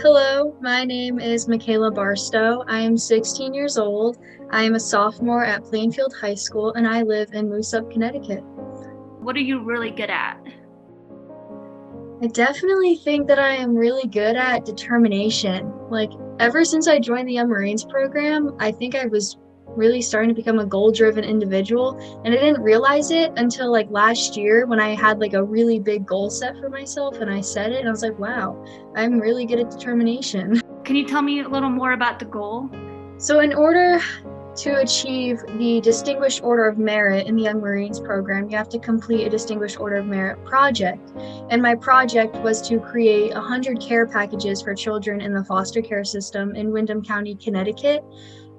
Hello, my name is MaKayla Barstow. I am 16 years old. I am a sophomore at Plainfield High School, and I live in Moose Up, Connecticut. What are you really good at? I definitely think that I am really good at determination. Ever since I joined the Young Marines program, I think I was really starting to become a goal-driven individual, and I didn't realize it until last year when I had a really big goal set for myself and I set it and I was like, wow, I'm really good at determination. Can you tell me a little more about the goal? So in order to achieve the Distinguished Order of Merit in the Young Marines program, you have to complete a Distinguished Order of Merit project. And my project was to create 100 care packages for children in the foster care system in Windham County, Connecticut.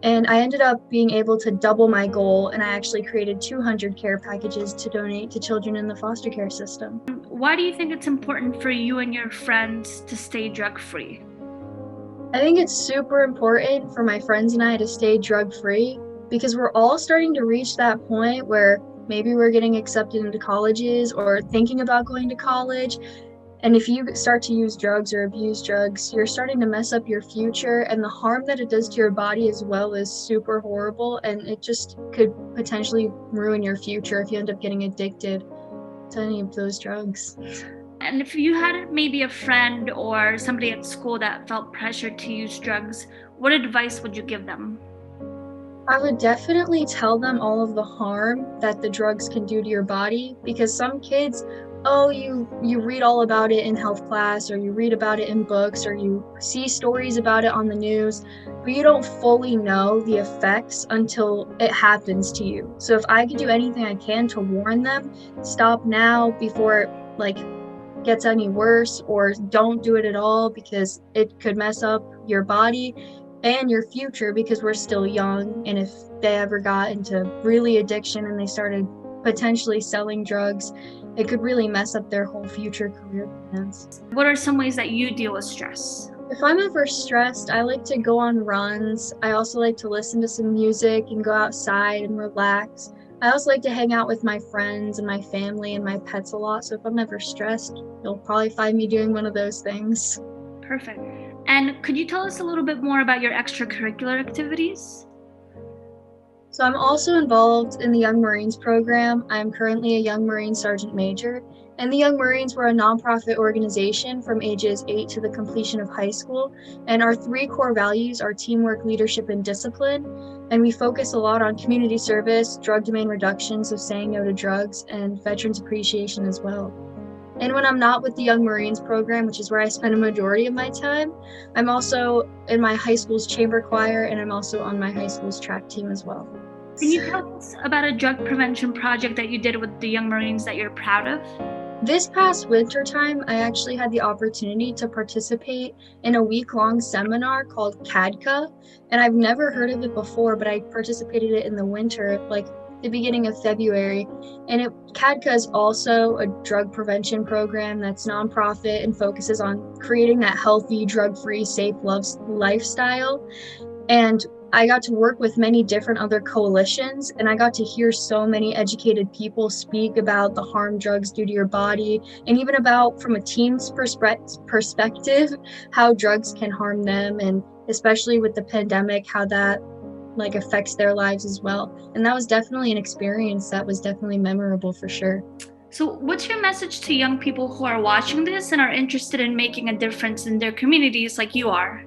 And I ended up being able to double my goal, and I actually created 200 care packages to donate to children in the foster care system. Why do you think it's important for you and your friends to stay drug-free? I think it's super important for my friends and I to stay drug-free because we're all starting to reach that point where maybe we're getting accepted into colleges or thinking about going to college. And if you start to use drugs or abuse drugs, you're starting to mess up your future, and the harm that it does to your body as well is super horrible, and it just could potentially ruin your future if you end up getting addicted to any of those drugs. And if you had maybe a friend or somebody at school that felt pressured to use drugs, what advice would you give them? I would definitely tell them all of the harm that the drugs can do to your body, because some kids, you read all about it in health class, or you read about it in books, or you see stories about it on the news, but you don't fully know the effects until it happens to you. So if I could do anything I can to warn them, stop now before it gets any worse, or don't do it at all because it could mess up your body and your future, because we're still young, and if they ever got into really addiction and they started potentially selling drugs, it could really mess up their whole future career plans. What are some ways that you deal with stress? If I'm ever stressed, I like to go on runs. I also like to listen to some music and go outside and relax. I also like to hang out with my friends and my family and my pets a lot, so if I'm ever stressed, you'll probably find me doing one of those things. Perfect. And could you tell us a little bit more about your extracurricular activities? So I'm also involved in the Young Marines program. I'm currently a Young Marine Sergeant Major, and the Young Marines were a nonprofit organization from ages 8 to the completion of high school, and our 3 core values are teamwork, leadership, and discipline, and we focus a lot on community service, drug domain reduction, so saying no to drugs, and veterans appreciation as well. And when I'm not with the Young Marines program, which is where I spend a majority of my time, I'm also in my high school's chamber choir, and I'm also on my high school's track team as well. Can you tell us about a drug prevention project that you did with the Young Marines that you're proud of? This past winter time, I actually had the opportunity to participate in a week-long seminar called CADCA, and I've never heard of it before, but I participated in it in the winter, the beginning of February. And CADCA is also a drug prevention program that's nonprofit and focuses on creating that healthy, drug-free, safe lifestyle. And I got to work with many different other coalitions, and I got to hear so many educated people speak about the harm drugs do to your body, and even about, from a team's perspective, how drugs can harm them, and especially with the pandemic, how that affects their lives as well. And that was definitely an experience that was definitely memorable for sure. So what's your message to young people who are watching this and are interested in making a difference in their communities like you are?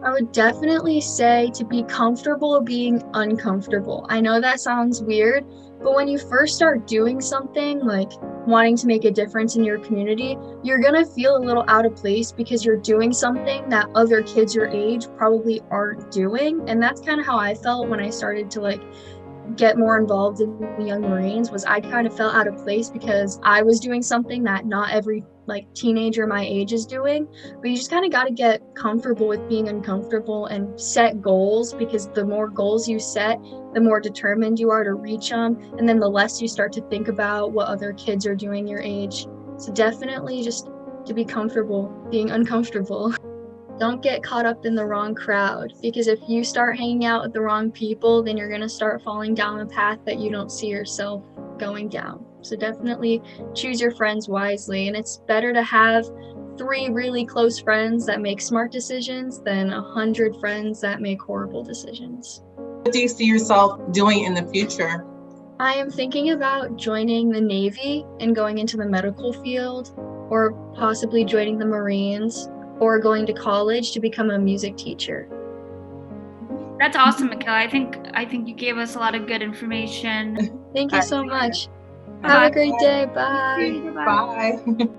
I would definitely say to be comfortable being uncomfortable. I know that sounds weird, but when you first start doing something like wanting to make a difference in your community, you're gonna feel a little out of place because you're doing something that other kids your age probably aren't doing. And that's kind of how I felt when I started to get more involved in the Young Marines. Was I kind of felt out of place because I was doing something that not every teenager my age is doing. But you just kind of got to get comfortable with being uncomfortable and set goals, because the more goals you set, the more determined you are to reach them, and then the less you start to think about what other kids are doing your age. So definitely just to be comfortable being uncomfortable. Don't get caught up in the wrong crowd, because if you start hanging out with the wrong people, then you're going to start falling down a path that you don't see yourself going down. So definitely choose your friends wisely, and it's better to have 3 really close friends that make smart decisions than 100 friends that make horrible decisions. What do you see yourself doing in the future? I am thinking about joining the Navy and going into the medical field, or possibly joining the Marines, or going to college to become a music teacher. That's awesome, MaKayla. I think you gave us a lot of good information. Thank you so much. Bye-bye. Have a great day. Bye. Bye. Bye.